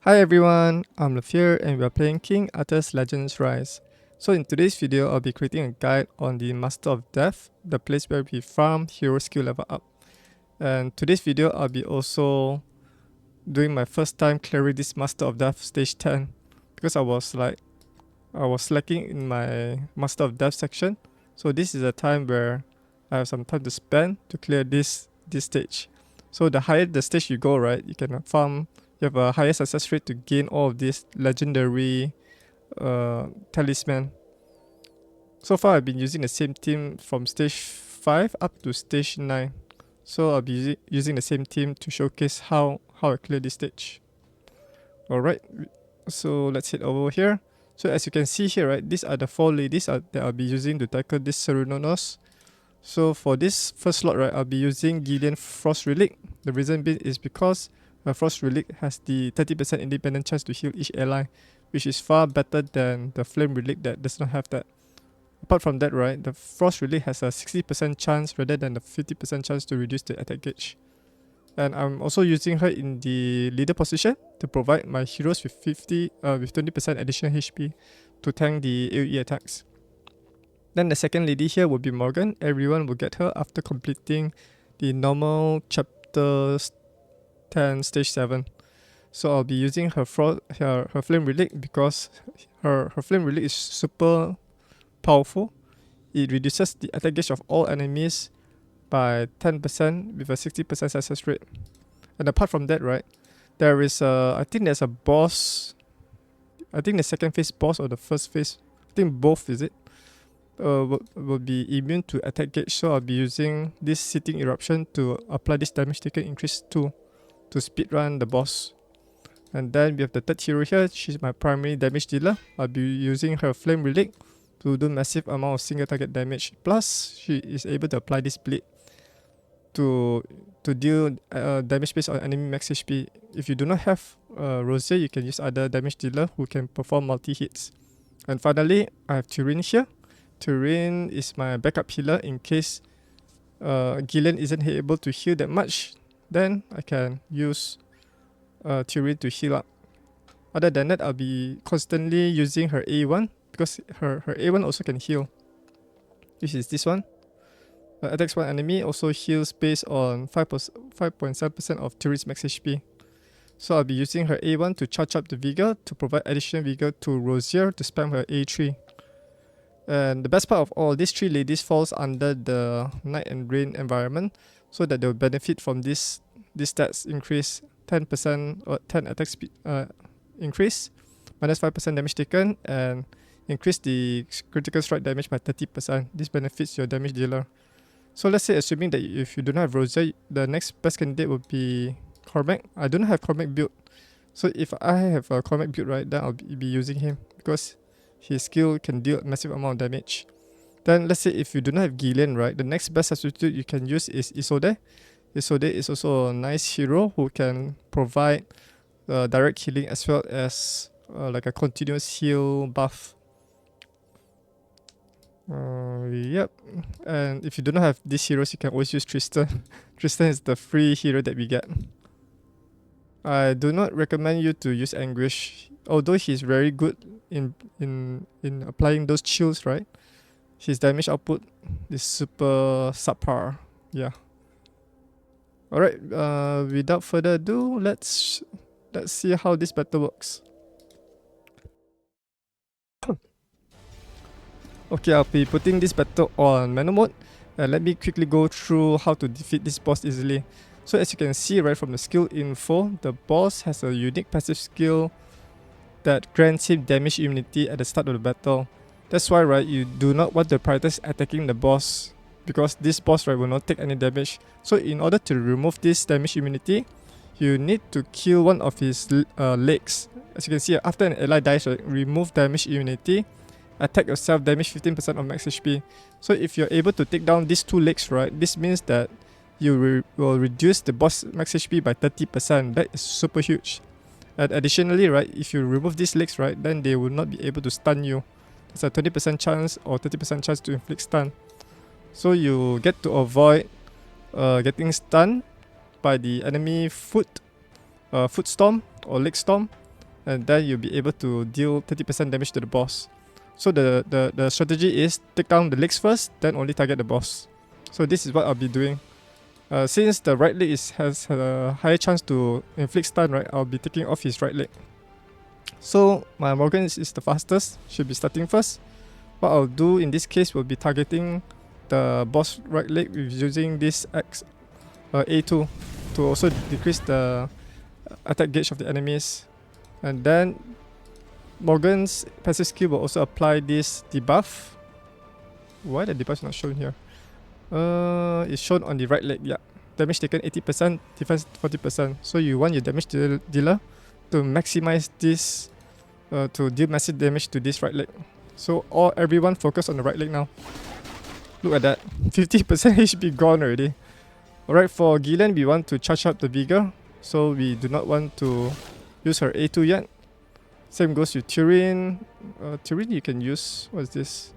Hi everyone, I'm Rosier and we are playing King Arthur's Legends Rise. So in today's video, I'll be creating a guide on the Master of Death, the place where we farm hero skill level up. And today's video, I'll be also doing my first time clearing this Master of Death stage 10 because I was slacking in my Master of Death section. So this is a time where I have some time to spend to clear this stage. So the higher the stage you go, right, you can farm. You have a higher success rate to gain all of these legendary talisman. So far, I've been using the same team from stage 5 up to stage 9. So I'll be using the same team to showcase how I clear this stage. Alright, so let's head over here. So as you can see here, right, these are the 4 ladies that I'll be using to tackle this Cernunnos. So for this first slot, right, I'll be using Gillien Frost Relic. The reason being is because Frost Relic has the 30% independent chance to heal each ally, which is far better than the Flame Relic that does not have that. Apart from that, right, the Frost Relic has a 60% chance rather than the 50% chance to reduce the attack gauge. And I'm also using her in the leader position to provide my heroes with 20% additional HP to tank the AoE attacks. Then the second lady here will be Morgan. Everyone will get her after completing the normal chapter 10 stage 7. So I'll be using her Flame Relic because her Flame Relic is super powerful. It reduces the attack gauge of all enemies by 10% with a 60% success rate. And apart from that, right, there is I think there's a boss. I think the second phase boss or the first phase. I think both is it. Will be immune to attack gauge. So I'll be using this Sitting Eruption to apply this damage taken increase 2 to speedrun the boss. And then we have the third hero here. She's my primary damage dealer. I'll be using her Flame Relic to do massive amount of single target damage. Plus, she is able to apply this bleed to deal damage based on enemy max HP. If you do not have Rosier, you can use other damage dealer who can perform multi hits. And finally, I have Turin here. Turin is my backup healer in case Gillien isn't able to heal that much. Then I can use Turin to heal up. Other than that, I'll be constantly using her A1 because her A1 also can heal, which is this one. Attacks one enemy, also heals based on 5.7% of Turin's max HP. So I'll be using her A1 to charge up the Vigor to provide additional Vigor to Rosier to spam her A3. And the best part of all, these 3 ladies falls under the Night and Rain environment, so that they'll benefit from this stats increase, 10% or 10 attack speed increase, minus 5% damage taken, and increase the critical strike damage by 30%. This benefits your damage dealer. So let's say, assuming that if you do not have Rosier, the next best candidate would be Cormac. I don't have Cormac build, so if I have a Cormac build, right, then I'll be using him because his skill can deal massive amount of damage. Then let's say if you do not have Gillien, right, the next best substitute you can use is Isolde. Isolde is also a nice hero who can provide direct healing as well as like a continuous heal buff. Yep. And if you do not have these heroes, you can always use Tristan. Tristan is the free hero that we get. I do not recommend you to use Anguish, although he's very good in applying those chills, right? His damage output is super subpar. Yeah. Alright, without further ado, let's see how this battle works. Okay, I'll be putting this battle on manual mode. Let me quickly go through how to defeat this boss easily. So as you can see right from the skill info, the boss has a unique passive skill that grants him damage immunity at the start of the battle. That's why, right, you do not want to prioritize attacking the boss because this boss, right, will not take any damage. So in order to remove this damage immunity, you need to kill one of his legs. As you can see, after an ally dies, right, remove damage immunity, attack yourself, damage 15% of max HP. So if you're able to take down these 2 legs, right, this means that you will reduce the boss max HP by 30%. That is super huge. And additionally, right, if you remove these legs, right, then they will not be able to stun you. There's a 20% chance or 30% chance to inflict stun. So you get to avoid getting stunned by the enemy foot storm or leg storm and then you'll be able to deal 30% damage to the boss. So the strategy is take down the legs first, then only target the boss. So this is what I'll be doing. Since the right leg has a higher chance to inflict stun, right, I'll be taking off his right leg. So my Morgan is the fastest, should be starting first. What I'll do in this case will be targeting the boss right leg with using this A2 to also decrease the attack gauge of the enemies. And then Morgan's passive skill will also apply this debuff. Why the debuff is not shown here? It's shown on the right leg, yeah. Damage taken 80%, defense 40%. So you want your damage dealer to maximize this, to deal massive damage to this right leg. So everyone focus on the right leg now. Look at that, 50% HP gone already. Alright, for Gillien, we want to charge up the vigor, so we do not want to use her A2 yet. Same goes with Turin. Turin you can use, what is this?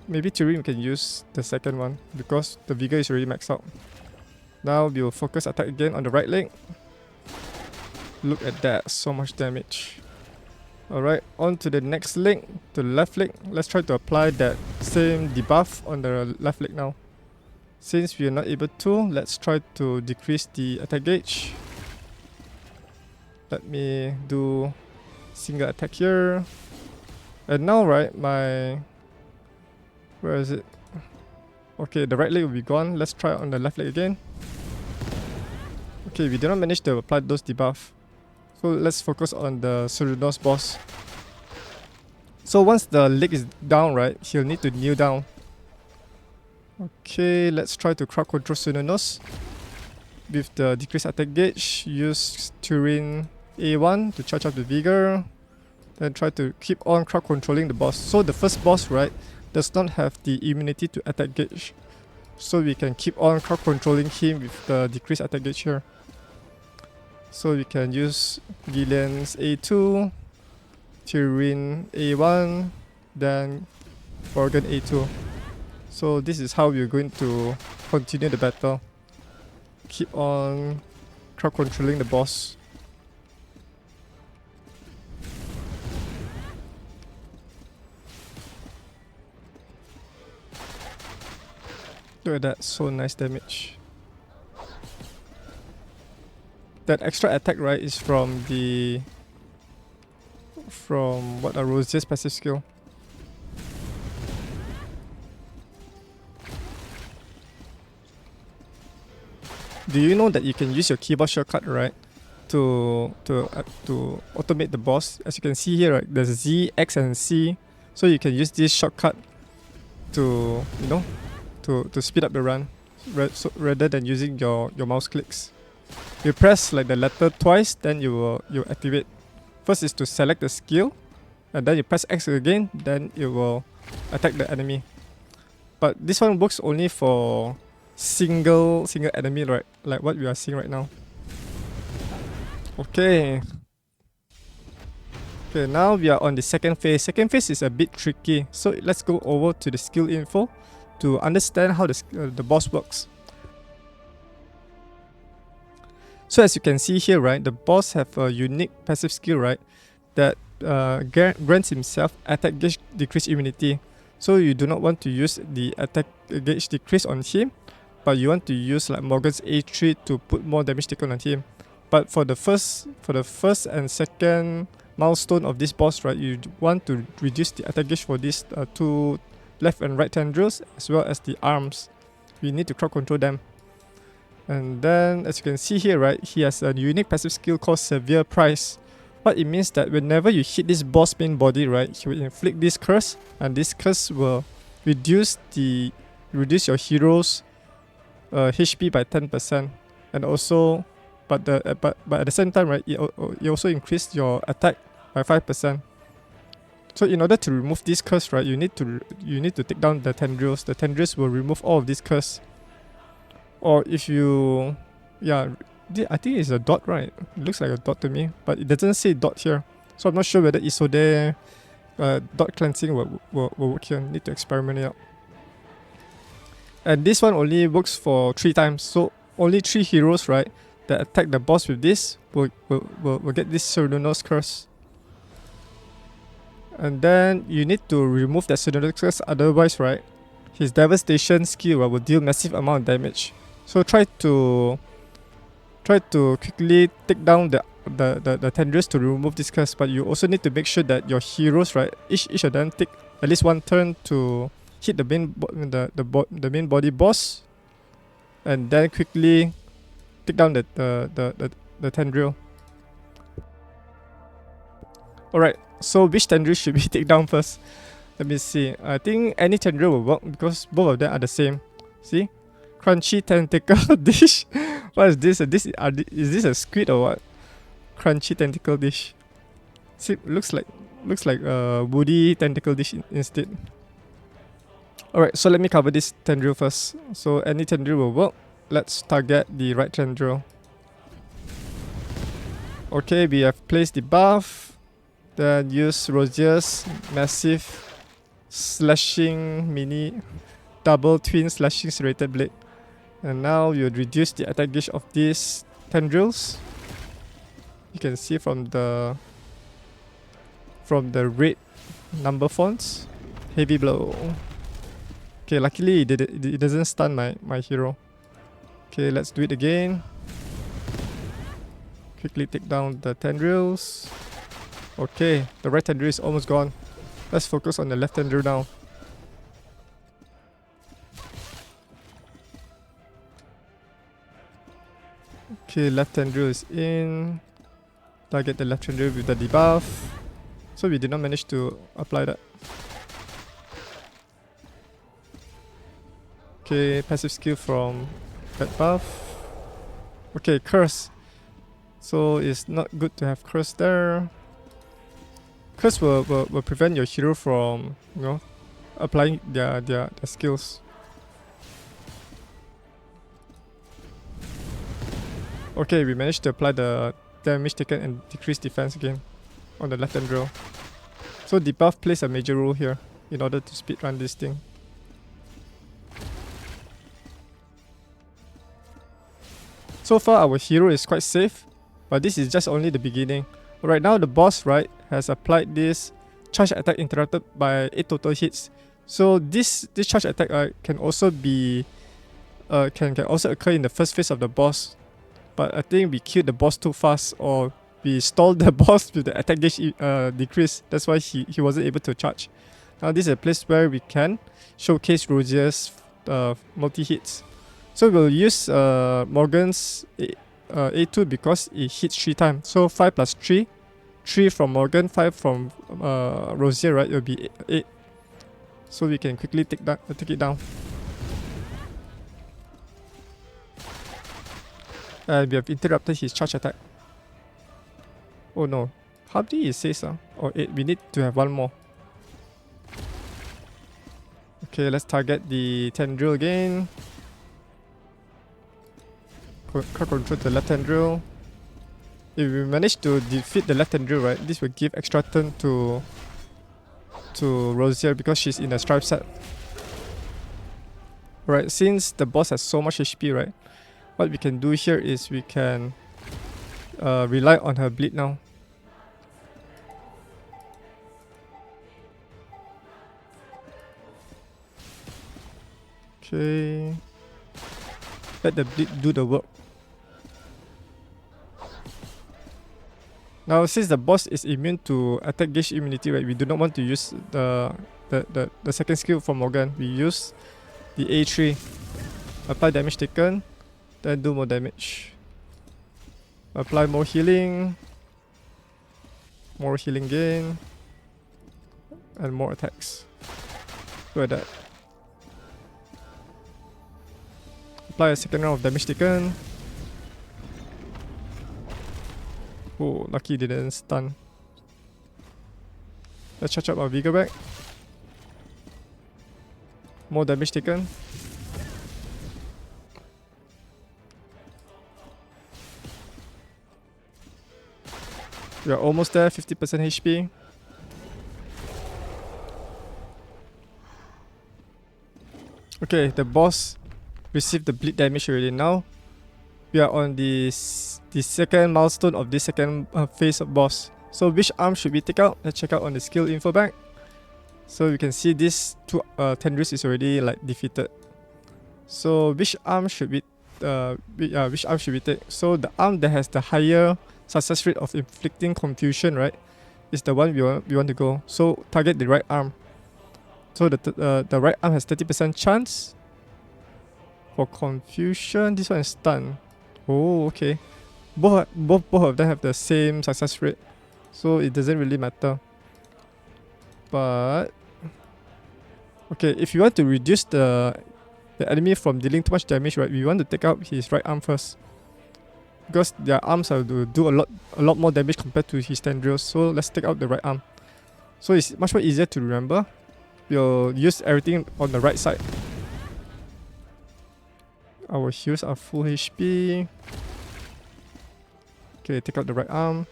Maybe Turin you can use the second one because the vigor is already maxed out. Now we will focus attack again on the right leg. Look at that, so much damage. Alright, on to the next leg, to the left leg. Let's try to apply that same debuff on the left leg now. Since we are not able to, let's try to decrease the attack gauge. Let me do single attack here. And now, right, where is it? Okay, the right leg will be gone. Let's try on the left leg again. Okay, we did not manage to apply those debuffs. So let's focus on the Cernunnos boss. So once the leg is down, right, he'll need to kneel down. Okay, let's try to crowd control Cernunnos. With the decreased attack gauge, use Turin A1 to charge up the vigor. Then try to keep on crowd controlling the boss. So the first boss, right, does not have the immunity to attack gauge. So we can keep on crowd controlling him with the decreased attack gauge here. So we can use Gillien's A2, Turin A1, then Morgan A2. So this is how we're going to continue the battle. Keep on crowd controlling the boss. Look at that, so nice damage. That extra attack, right, is from what a Rosier's passive skill. Do you know that you can use your keyboard shortcut, right, to automate the boss? As you can see here, right, there's Z, X, and C. So you can use this shortcut to, you know, to speed up the run, rather than using your mouse clicks. You press like the letter twice, then you activate. First is to select the skill, and then you press X again, then it will attack the enemy. But this one works only for single enemy, right? Like what we are seeing right now. Okay. Okay, now we are on the second phase. Second phase is a bit tricky, so let's go over to the skill info to understand how the boss works. So as you can see here, right, the boss have a unique passive skill, right, that grants himself attack gauge decrease immunity. So you do not want to use the attack gauge decrease on him, but you want to use like Morgan's A3 to put more damage taken on him. But for the first and second milestone of this boss, right, you want to reduce the attack gauge for these two left and right tendrils as well as the arms. We need to crowd control them. And then, as you can see here, right, he has a unique passive skill called Severe Price. What it means that whenever you hit this boss main body, right, he will inflict this curse, and this curse will reduce your hero's HP by 10%, and also, but at the same time, right, it also increased your attack by 5%. So in order to remove this curse, right, you need to take down the tendrils. The tendrils will remove all of this curse. Or if you, yeah, I think it's a dot, right? It looks like a dot to me, but it doesn't say dot here. So I'm not sure whether Isode dot cleansing will work here. Need to experiment it out. And this one only works for 3 times. So only 3 heroes, right, that attack the boss with this will get this Cernunnos curse. And then you need to remove that Cernunnos curse, otherwise, right, his devastation skill will deal massive amount of damage. So try to quickly take down the tendrils to remove this curse, but you also need to make sure that your heroes, right, each of them take at least one turn to hit the main body boss, and then quickly take down the tendril. Alright, so which tendril should we take down first? Let me see. I think any tendril will work because both of them are the same. See? Crunchy tentacle dish. What is this? Is this a squid or what? Crunchy tentacle dish. See, looks like a woody tentacle dish instead. Alright, so let me cover this tendril first. So any tendril will work. Let's target the right tendril. Okay, we have placed the buff. Then use Rosier's massive slashing mini double twin slashing serrated blade. And now you reduce the attack gauge of these tendrils. You can see from the red number fonts. Heavy blow. Okay, luckily it doesn't stun my hero. Okay, let's do it again. Quickly take down the tendrils. Okay, the right tendril is almost gone. Let's focus on the left tendril now. Okay, left tendril is in. Target the left tendril with the debuff. So we did not manage to apply that. Okay, passive skill from that buff. Okay, curse. So it's not good to have curse there. Curse will prevent your hero from, you know, applying their skills. Okay, we managed to apply the damage taken and decrease defense again on the left tendril. So debuff plays a major role here in order to speedrun this thing. So far our hero is quite safe, but this is just only the beginning. Right now the boss, right, has applied this charge attack interrupted by 8 total hits. So this charge attack can also be can also occur in the first phase of the boss. But I think we killed the boss too fast, or we stalled the boss with the attack gauge decrease. That's why he wasn't able to charge. Now this is a place where we can showcase Rosier's multi-hits. So we'll use Morgan's A2 because it hits 3 times. So 5 plus 3. 3 from Morgan, 5 from Rosier, right? It will be 8. So we can quickly take it down. We have interrupted his charge attack. Oh no. How did he say so? Oh, 8. We need to have one more. Okay, let's target the tendril again. Control the left tendril. If we manage to defeat the left tendril, right, this will give extra turn to Rosier because she's in a stripe set. Right, since the boss has so much HP, right, what we can do here is we can rely on her bleed now. Okay. Let the bleed do the work. Now, since the boss is immune to attack gauge immunity, right, we do not want to use the second skill from Morgan. We use the A3. Apply damage taken, then do more damage. Apply more healing gain, and more attacks. Look at that. Apply a second round of damage taken. Oh, lucky it didn't stun. Let's charge up our Vigor back. More damage taken. We are almost there, 50% HP. Okay, the boss received the bleed damage already. Now we are on the second milestone of this second phase of boss. So which arm should we take out? Let's check out on the skill info bag. So you can see this two Tendrils is already like defeated. So which arm should we take? So the arm that has the higher success rate of inflicting confusion, right, is the one we want to go. So target the right arm. So the right arm has 30% chance for confusion. This one is stun. Oh, okay. Both of them have the same success rate, so it doesn't really matter. But okay, if you want to reduce the enemy from dealing too much damage, right, we want to take out his right arm first, because their arms are to do a lot more damage compared to his tendrils. So let's take out the right arm. So it's much more easier to remember. We'll use everything on the right side. Our heals are full HP. Okay, take out the right arm.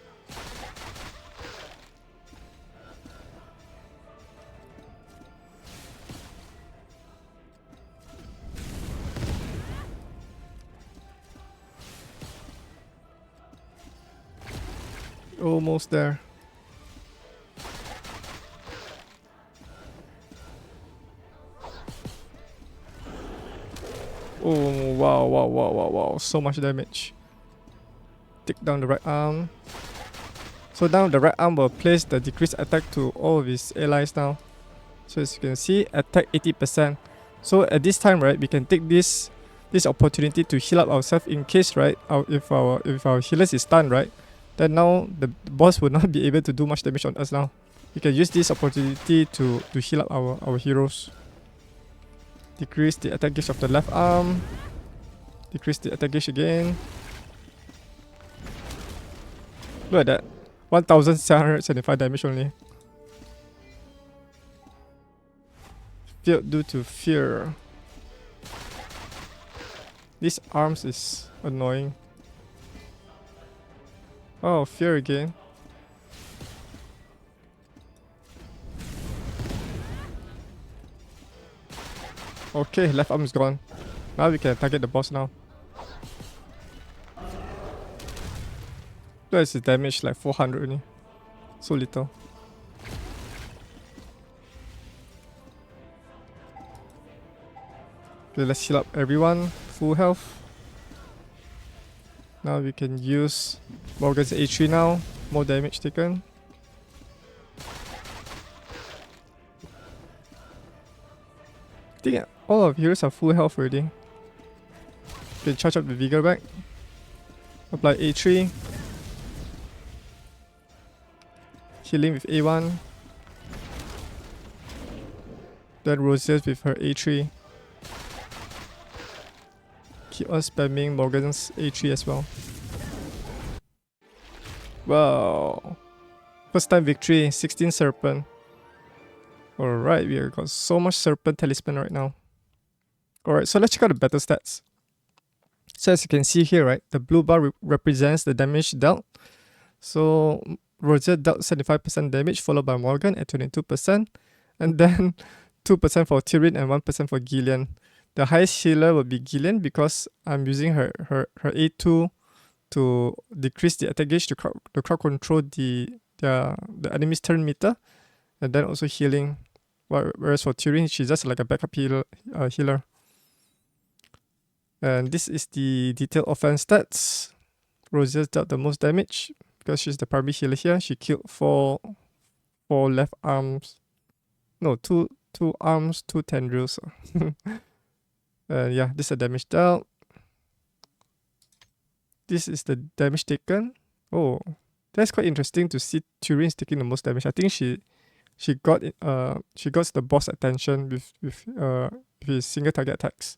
Almost there. Oh, wow. So much damage. Take down the right arm. So now the right arm will place the decreased attack to all of his allies now. So as you can see, attack 80%. So at this time, right, we can take this opportunity to heal up ourselves in case, right, if our healers is stunned, right, then now the boss will not be able to do much damage on us now. We can use this opportunity to heal up our heroes. Decrease the attack gauge of the left arm. Decrease the attack gauge again. Look at that. 1775 damage only. Failed due to fear. These arms is annoying. Oh, fear again. Okay, left arm is gone. Now we can target the boss now. Look at his damage, like 400 only. So little. Okay, let's heal up everyone. Full health. Now we can use Morgan's A3 now. More damage taken. I think all of heroes are full health already. You can charge up the Vigor back. Apply A3. Healing with A1. Then Rosier with her A3. Keep on spamming Morgan's A3 as well. Wow. First time victory, 16 Serpent. Alright, we have got so much Serpent Talisman right now. Alright, so let's check out the battle stats. So as you can see here, right, the blue bar represents the damage dealt. So Rosier dealt 75% damage, followed by Morgan at 22%. And then 2% for Turin and 1% for Gillien. The highest healer will be Gillien because I'm using her A2 to decrease the attack gauge to crowd control the enemy's turn meter, and then also healing. Whereas for Turin, she's just like a backup healer. And this is the detailed offense stats. Rosier dealt the most damage because she's the primary healer here. She killed four left arms. No, two arms, 2 tendrils. Yeah, this is the damage dealt. This is the damage taken. Oh, that's quite interesting to see Turin's taking the most damage. I think she got the boss attention with his single target attacks.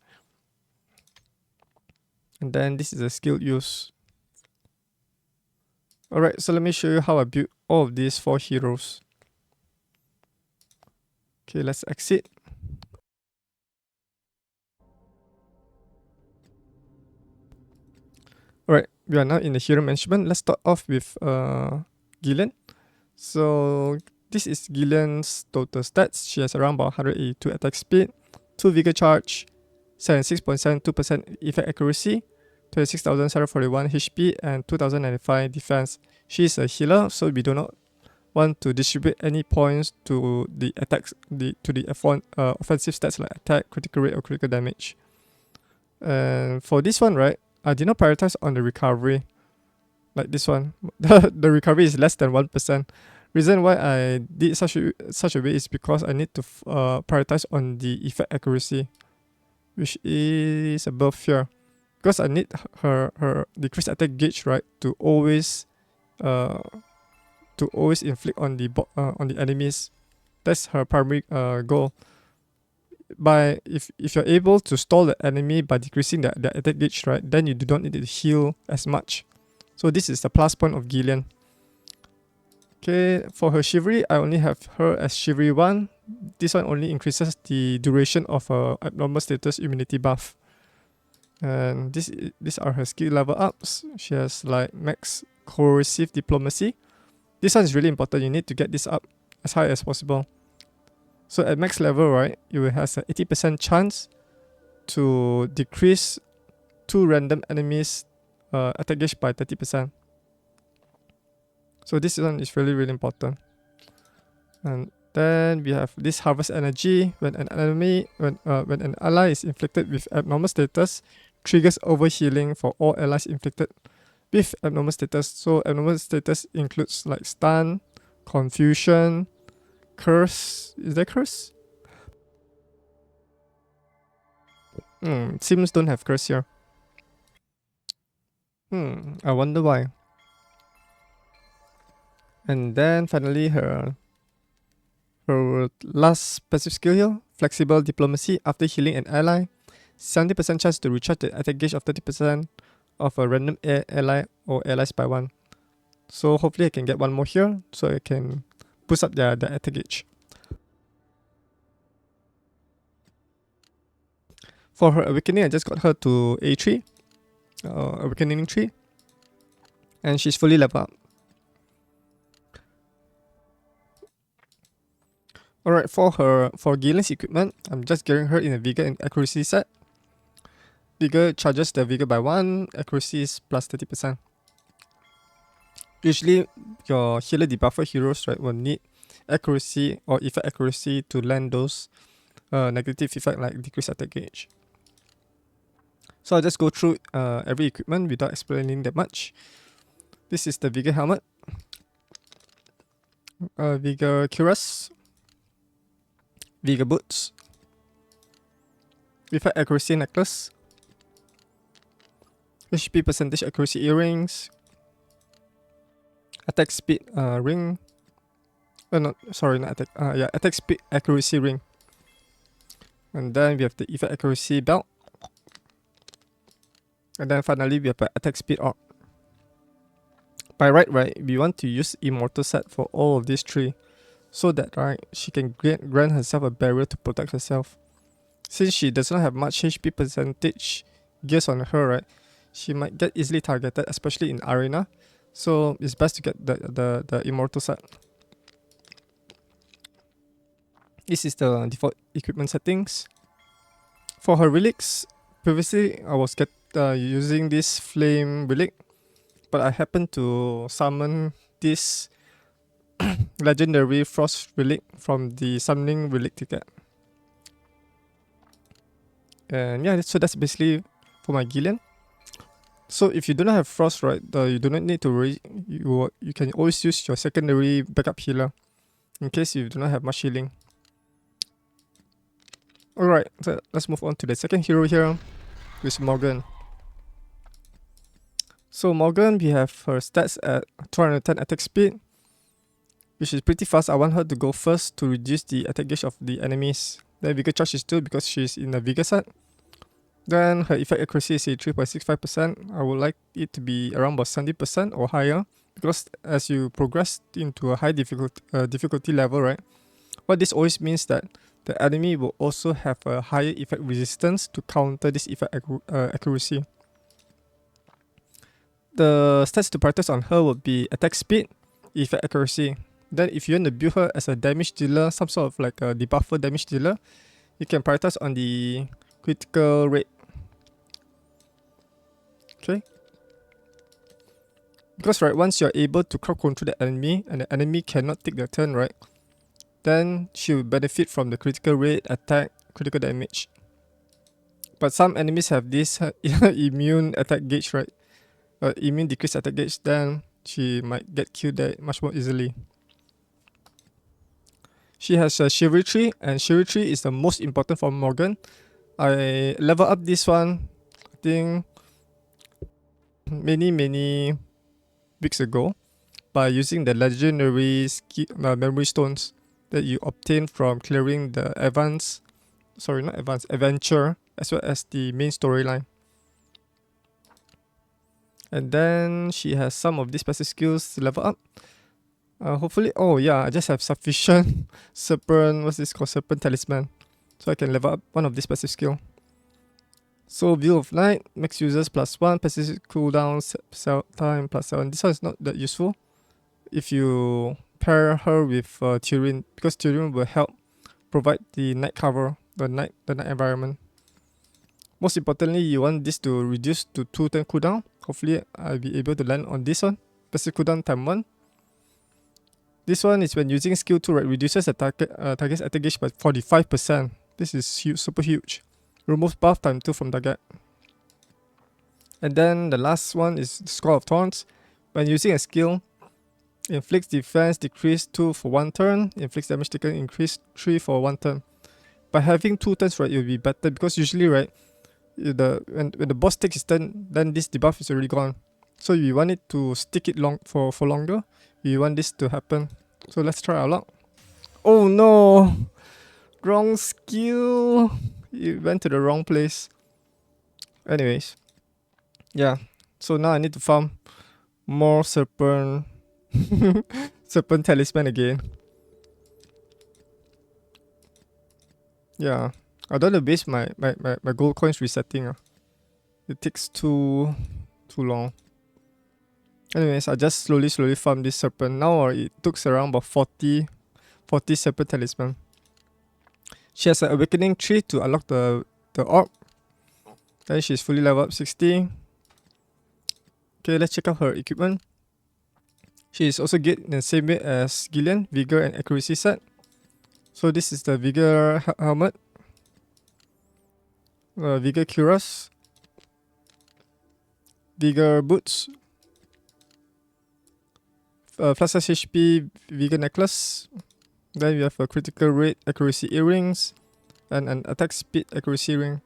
And then this is a skill use. Alright, so let me show you how I built all of these 4 heroes. Okay, let's exit. Alright, we are now in the hero management. Let's start off with Gillien. So this is Gillien's total stats. She has around about 182 attack speed, 2 vigor charge, 76.72% effect accuracy, 26,041 HP and 2,095 defense. She's a healer, so we do not want to distribute any points to the attacks, to the offensive stats like attack, critical rate, or critical damage. And for this one, right, I did not prioritize on the recovery, like this one. The recovery is less than 1%. Reason why I did such a way is because I need to prioritize on the effect accuracy, which is above here, because I need her decreased attack gauge, right, to always inflict on the enemies. That's her primary goal. If you're able to stall the enemy by decreasing the attack gauge, right, then you do not need to heal as much. So this is the plus point of Gillien. Okay, for her Chivalry, I only have her as Chivalry 1. This one only increases the duration of her abnormal status immunity buff. And these are her skill level ups. She has like max coercive diplomacy. This one is really important. You need to get this up as high as possible. So at max level, right, you will have an 80% chance to decrease 2 random enemies attack gauge by 30%. So this one is really, really important. And then we have this harvest energy. When an ally is inflicted with abnormal status, triggers overhealing for all allies inflicted with abnormal status. So abnormal status includes like stun, confusion, curse. Is there curse? Sims don't have curse here. I wonder why. And then finally her last passive skill here, flexible diplomacy. After healing an ally, 70% chance to recharge the attack gauge of 30% of a random ally or allies by 1. So hopefully I can get one more here, so I can boost up the attack gauge. For her awakening, I just got her to A3, awakening 3, and she's fully leveled up. Alright, for Gillien's equipment, I'm just getting her in a vigor and accuracy set. Vigor charges the vigor by 1, accuracy is plus 30%. Usually your healer debuffer heroes, right, will need accuracy or effect accuracy to land those negative effect like decreased attack gauge. So I'll just go through every equipment without explaining that much. This is the vigor helmet, vigor cuirass, vigor boots, effect accuracy necklace, HP percentage accuracy earrings, attack speed ring. Attack speed accuracy ring. And then we have the effect accuracy belt. And then finally we have the attack speed orb. By right, we want to use immortal set for all of these 3, so that she can grant herself a barrier to protect herself. Since she does not have much HP percentage gears on her, right, she might get easily targeted, especially in arena. So it's best to get the immortal set. This is the default equipment settings. For her relics, previously I was using this flame relic, but I happened to summon this legendary frost relic from the summoning relic ticket. And yeah, so that's basically for my Gillien. So if you do not have frost, right, you do not need to worry. You can always use your secondary backup healer in case you do not have much healing. Alright, so let's move on to the second hero here, which is Morgan. So Morgan, we have her stats at 210 attack speed, which is pretty fast. I want her to go first to reduce the attack gauge of the enemies. Then vigor charge is 2 because she's in the vigor set. Then her effect accuracy is 3.65%. I would like it to be around about 70% or higher, because as you progress into a high difficulty level, right, what this always means that the enemy will also have a higher effect resistance to counter this effect accuracy. The stats to practice on her would be attack speed, effect accuracy. Then if you want to build her as a damage dealer, some sort of like a debuffer damage dealer, you can prioritize on the critical rate. Because right, once you're able to crowd control the enemy and the enemy cannot take their turn, right, then she will benefit from the critical rate, attack, critical damage. But some enemies have this immune attack gauge, right? Immune decrease attack gauge, then she might get killed there much more easily. She has a Chivalry tree, and Chivalry tree is the most important for Morgan. I level up this one, I think many weeks ago by using the legendary memory stones that you obtain from clearing the adventure as well as the main storyline. And then she has some of these passive skills to level up. Hopefully, oh yeah, I just have sufficient Serpent Talisman. So I can level up one of these passive skill. So View of Night, makes users +1, passive cooldown, cell time +7. This one is not that useful if you pair her with Turin, because Turin will help provide the night cover, the night environment. Most importantly, you want this to reduce to 2 turn cooldown. Hopefully, I'll be able to land on this one. Passive cooldown ×1. This one is when using skill 2, right, reduces the target's attack gauge by 45%. This is super huge. Removes buff ×2 from target. And then the last one is Score of Thorns. When using a skill, inflicts defense decrease 2 for 1 turn, inflicts damage taken increase 3 for 1 turn. By having 2 turns, right, it will be better because usually, right, when the boss takes his turn, then this debuff is already gone. So you want it to stick it for longer. You want this to happen. So let's try our luck. Oh no! Wrong skill! It went to the wrong place. Anyways. Yeah. So now I need to farm more Serpent Talisman again. Yeah. I don't want to base my gold coins resetting. It takes too long. Anyways, I just slowly farm this Serpent. Now it took around about 40 Serpent Talisman. She has an Awakening tree to unlock the orb. Then she's fully leveled up 60. Okay, let's check out her equipment. She is also get in the same way as Gillien, Vigor and Accuracy set. So this is the Vigor helmet, Vigor cuirass, Vigor boots, plus HP Vigor necklace. Then we have a critical rate accuracy earrings and an attack speed accuracy ring.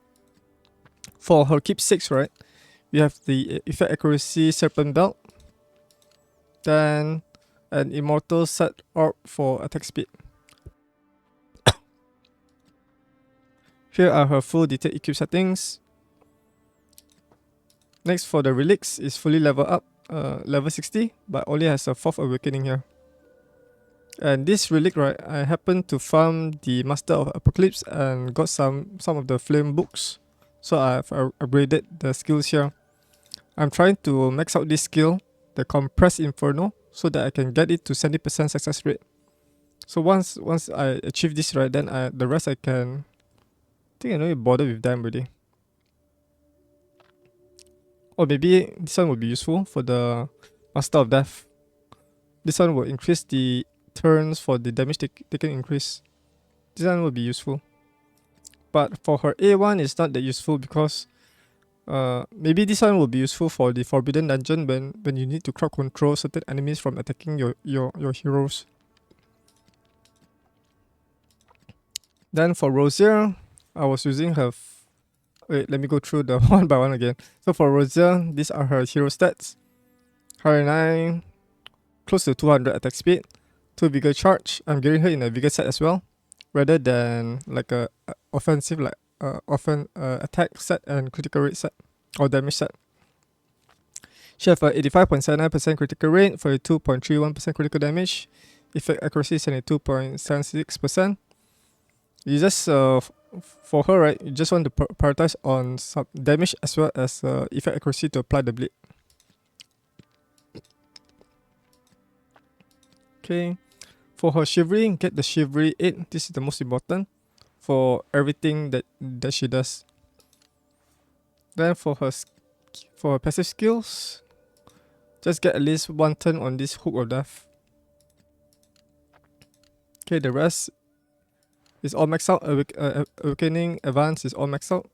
For her keepsakes, right, we have the effect accuracy serpent belt, then an immortal set orb for attack speed. Here are her full detailed equip settings. Next, for the relics, is fully level up, level 60, but only has a 4th awakening here. And this relic, right, I happened to farm the Master of Apocalypse and got some of the flame books. So I've upgraded the skills here. I'm trying to max out this skill, the Compressed Inferno, so that I can get it to 70% success rate. So once I achieve this, right, then the rest I can. I think I don't even bother with them already. Or maybe this one will be useful for the Master of Death. This one will increase the turns for the damage taken increase. This one will be useful. But for her A1, it's not that useful because maybe this one will be useful for the Forbidden Dungeon when you need to crowd control certain enemies from attacking your heroes. Then for Rosier, I was using her. Wait, let me go through the one by one again. So for Rosier, these are her hero stats. 109, close to 200 attack speed, 2 vigor charge. I'm getting her in a vigor set as well, rather than like a offensive attack set and critical rate set or damage set. She have a 85.79% critical rate, 42.31% critical damage, effect accuracy 72.76%. You just for her, right, you just want to prioritize on some damage as well as effect accuracy to apply the bleed. Okay, for her Chivalry, get the Chivalry 8. This is the most important for everything that she does. Then for her passive skills, Just get at least one turn on this Hook of Death. Okay, the rest is all maxed out. Awakening Advance is all maxed out.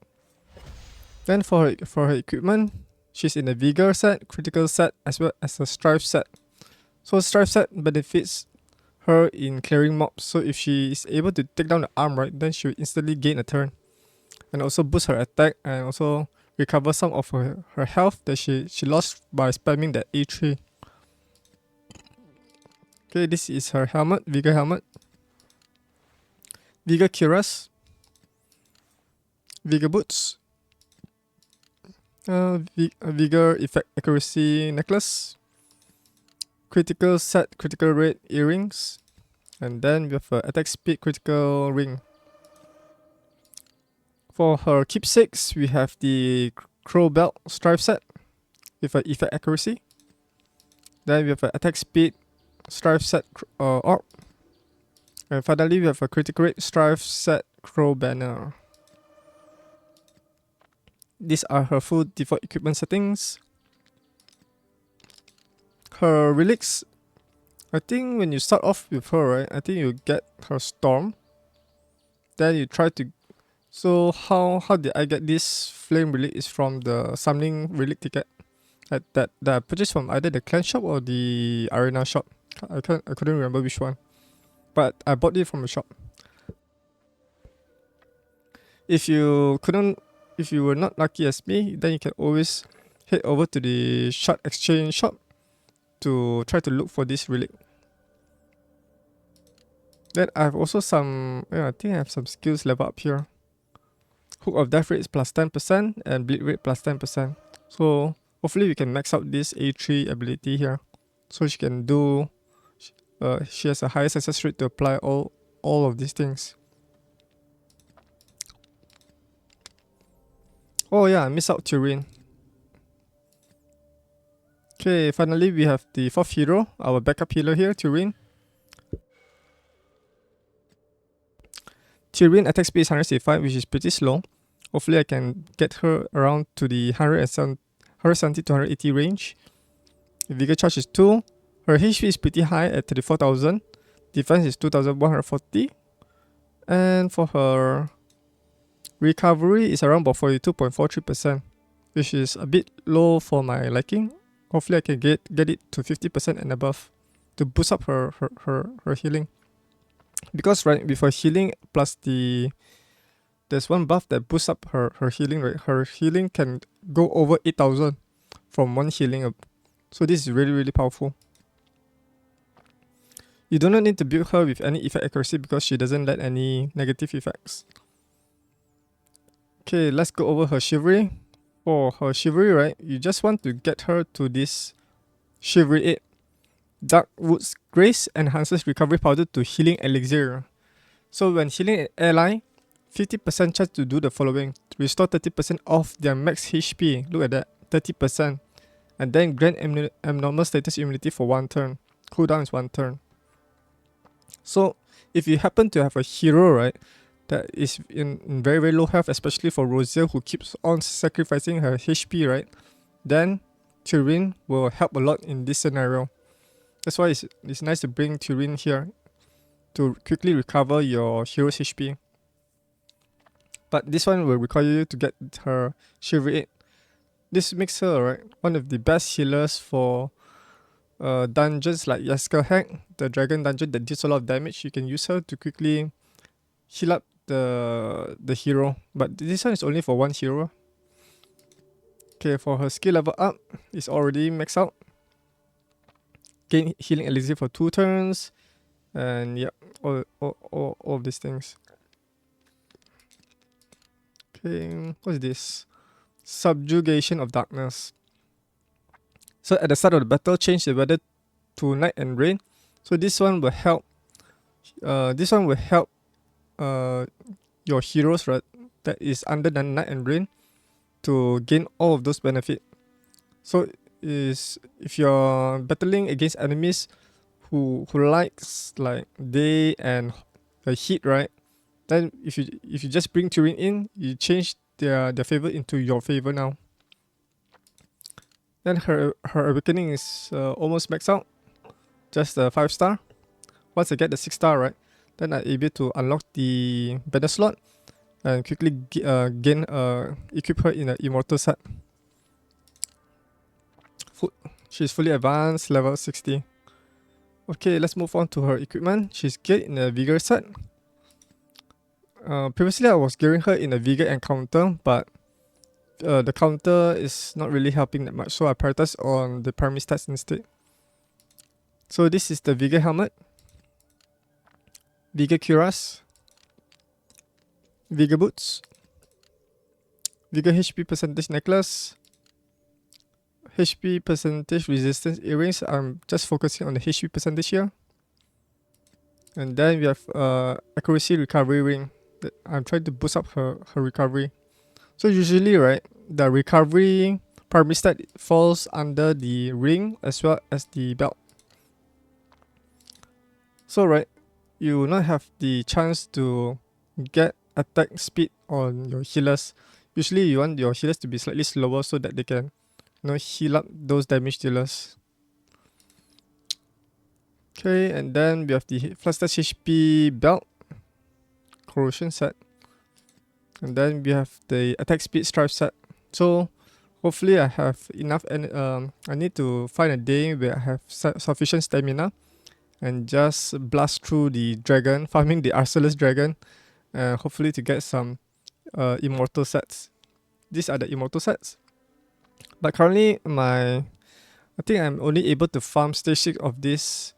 Then for her equipment, she's in a Vigor set, Critical set, as well as a Strife set. So Strife set benefits her in clearing mobs. So if she is able to take down the arm, right, then she will instantly gain a turn. And also boost her attack and also recover some of her health that she lost by spamming that A3. Okay, this is her helmet, Vigor helmet. Vigor cuirass. Vigor boots. Vigor effect accuracy necklace. Critical set, critical rate earrings. And then we have attack speed critical ring. For her keepsakes, we have the Crow Belt Strife set with an effect accuracy. Then we have an attack speed Strife set orb. And finally, we have a critical rate Strife set Crow Banner. These are her full default equipment settings. Her relics, I think when you start off with her, right, I think you get her Storm. Then you try to... So how did I get this flame relic is from the summoning relic ticket that I purchased from either the clan shop or the arena shop. I couldn't remember which one, but I bought it from the shop. If you were not lucky as me, then you can always head over to the shard exchange shop to try to look for this relic. Then I have also some, I think I have some skills level up here. Hook of Death rate is plus 10% and bleed rate plus 10%. So hopefully we can max out this A3 ability here. So she can do, she has a higher success rate to apply all of these things. Oh yeah, I missed out Turin. Okay, finally we have the 4th hero, our backup healer here, Turin. Turin attack speed is 165, which is pretty slow. Hopefully I can get her around to the 170 to 180 range. Vigor charge is 2. Her HP is pretty high at 34,000. Defense is 2,140. And for her recovery is around about 42.43%, which is a bit low for my liking. Hopefully I can get it to 50% and above to boost up her healing. Because right, with her healing plus there's one buff that boosts up her healing, right? Her healing can go over 8,000 from one healing up. So this is really, really powerful. You do not need to build her with any effect accuracy because she doesn't let any negative effects. Okay, let's go over her chivalry. For her chivalry, right, you just want to get her to this chivalry 8. Darkwood's Grace enhances recovery powder to healing elixir. So when healing an ally, 50% chance to do the following: restore 30% of their max HP. Look at that, 30%. And then grant abnormal status immunity for 1 turn. Cooldown is 1 turn. So if you happen to have a hero, right, that is in very, very low health, especially for Rosier who keeps on sacrificing her HP, right, then Turin will help a lot in this scenario. That's why it's nice to bring Turin here to quickly recover your hero's HP. But this one will require you to get her Chivalry 8. This makes her, right, one of the best healers for dungeons like Yasker Hack, the dragon dungeon that deals a lot of damage. You can use her to quickly heal up the hero. But this one is only for one hero. Okay, for her skill level up, it's already maxed out. Gain healing elixir for 2 turns, and yeah, all of these things. Okay, what's this? Subjugation of Darkness. So at the start of the battle, change the weather to night and rain. So this one will help. Your heroes, right, that is under the night and rain, to gain all of those benefits. So if you're battling against enemies who likes like day and the heat, right, then if you just bring Turin in, you change their favor into your favor now. Then her awakening is almost maxed out, just a 5-star. Once I get the 6-star, right, then I'm able to unlock the banner slot and quickly equip her in an immortal set. She's fully advanced, level 60. Okay, let's move on to her equipment. She's geared in a vigor set. Previously I was gearing her in a vigor encounter, but the counter is not really helping that much, so I prioritize on the primary stats instead. So this is the vigor helmet, vigor cuirass, vigor boots, vigor HP percentage necklace, HP percentage resistance earrings. I'm just focusing on the HP percentage here. And then we have accuracy recovery ring. I'm trying to boost up her recovery. So usually, right, the recovery primary stat falls under the ring as well as the belt. So right, you will not have the chance to get attack speed on your healers. Usually you want your healers to be slightly slower so that they can, heal up those damage dealers. Okay, and then we have the Flustash HP belt, corrosion set. And then we have the attack speed stripe set. So hopefully I have enough, and I need to find a day where I have sufficient stamina and just blast through the dragon, farming the Arcelus dragon, and hopefully to get some immortal sets. These are the immortal sets. But currently I think I'm only able to farm stage 6 of this,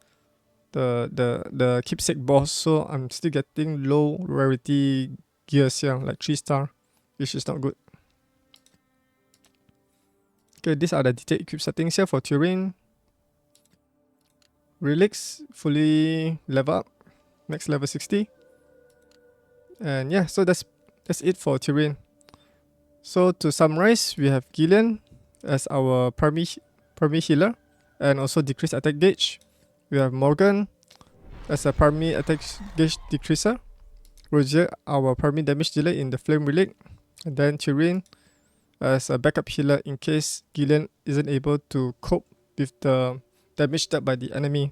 the keepsake boss, so I'm still getting low rarity gears here, like 3-star, which is not good. Okay, these are the detailed equip settings here for Turin. Relics, fully level up, max level 60. And yeah, so that's it for Turin. So to summarize, we have Gillien as our primary healer and also decreased attack gauge. We have Morgan as a primary attack gauge decreaser. Rosier, our primary damage dealer in the Flame Relic. And then Turin as a backup healer in case Gillien isn't able to cope with the damage dealt by the enemy.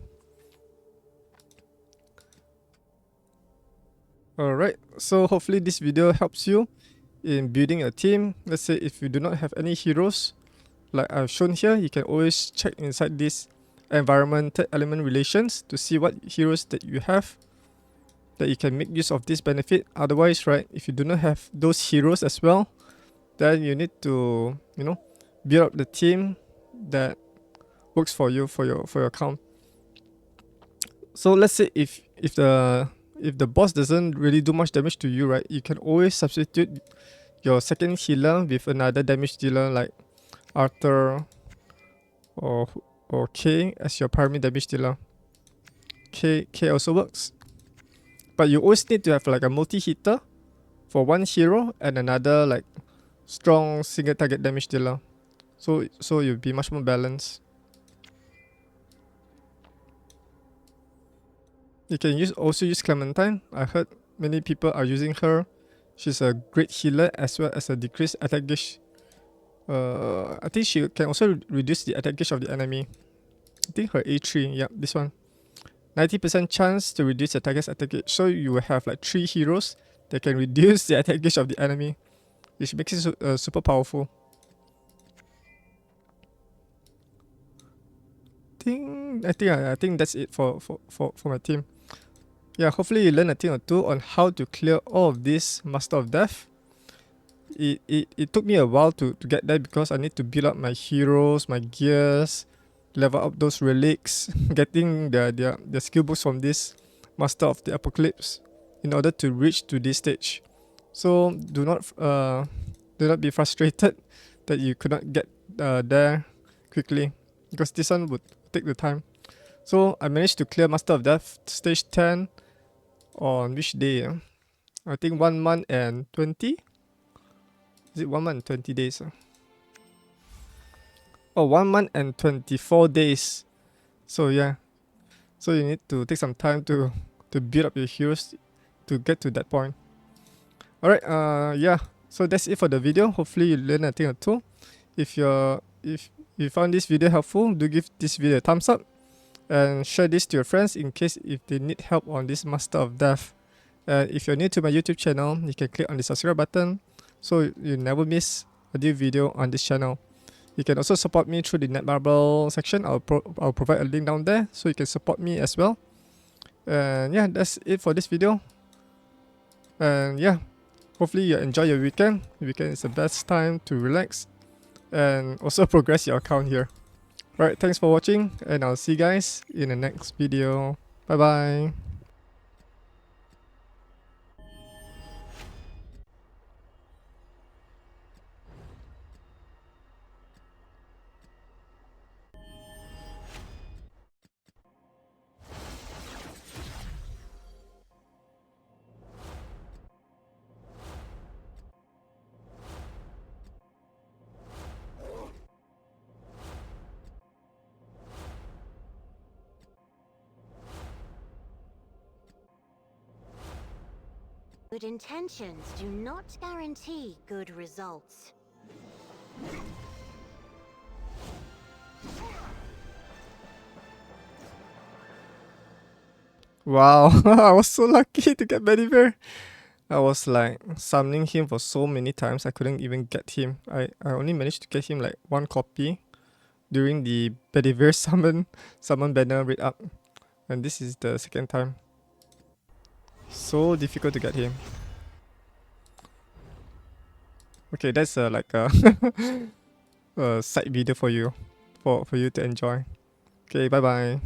Alright, so hopefully this video helps you in building a team. Let's say if you do not have any heroes like I've shown here, you can always check inside this environment element relations to see what heroes that you have that you can make use of this benefit. Otherwise, right, if you do not have those heroes as well, then you need to, build up the team that works for you for your account. So let's say if the boss doesn't really do much damage to you, right, you can always substitute your second healer with another damage dealer like Arthur or Kay as your primary damage dealer. Kay also works, but you always need to have like a multi-hitter for one hero and another like strong single target damage dealer, so you'll be much more balanced. You can also use Clementine. I heard many people are using her. She's a great healer as well as a decreased attack gauge. I think she can also reduce the attack gauge of the enemy. I think her A3, yeah, this one. 90% chance to reduce the target's attack gauge. So you will have like 3 heroes that can reduce the attack gauge of the enemy, which makes it super powerful. I think that's it for my team. Yeah, hopefully you learn a thing or two on how to clear all of this Master of Death. It took me a while to get there because I need to build up my heroes, my gears, level up those relics, getting the skill boosts from this Master of the Apocalypse in order to reach to this stage. So do not be frustrated that you could not get there quickly, because this one would take the time. So I managed to clear Master of Death stage 10 on which day? I think 1 month and 20? Is it 1 month and 20 days? Oh, 1 month and 24 days. So yeah. So you need to take some time to build up your heroes to get to that point. Alright, yeah. So that's it for the video. Hopefully you learn a thing or two. If If you found this video helpful, do give this video a thumbs up and share this to your friends in case if they need help on this Master of Death. And if you're new to my YouTube channel, you can click on the subscribe button so you never miss a new video on this channel. You can also support me through the Netmarble section. I'll provide a link down there so you can support me as well. And yeah, that's it for this video. And yeah, hopefully you enjoy your weekend. The weekend is the best time to relax and also progress your account here. Alright, thanks for watching and I'll see you guys in the next video. Bye bye. Good intentions do not guarantee good results. Wow, I was so lucky to get Bedivere. I was like summoning him for so many times I couldn't even get him. I only managed to get him like one copy during the Bedivere summon banner read up. And this is the second time. So difficult to get him. Okay, that's like a, a side video for you to enjoy. Okay, bye bye.